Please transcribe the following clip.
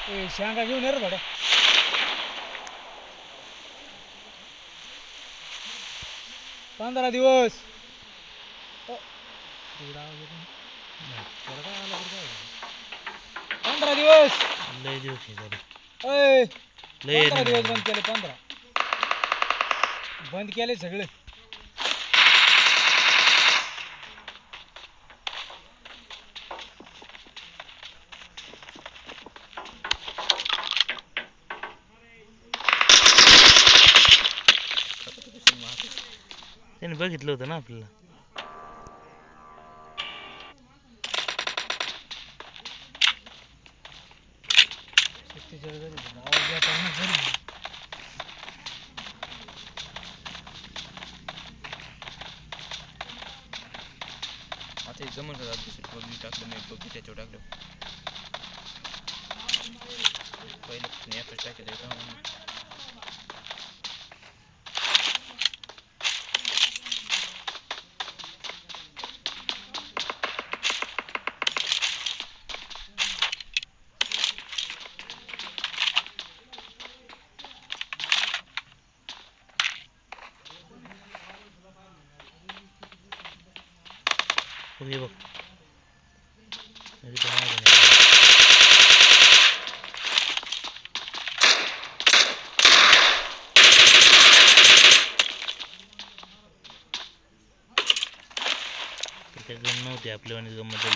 शेंगा घेऊन ये रे थोड्या. 15 दिवस. 15 दिवस. लय दिवस झाले. लय 15 लय दिवस बंद केले. 15 बंद केले सगळे. त्याने बघितलं होतं ना आपल्याला. आता हे जमन का दुसरं पबजी टाकलं नाही पबजी त्याच्यावर टाकलं पहिले ॲपच टाकायचं का हे बघ नव्हते आपल्या गमत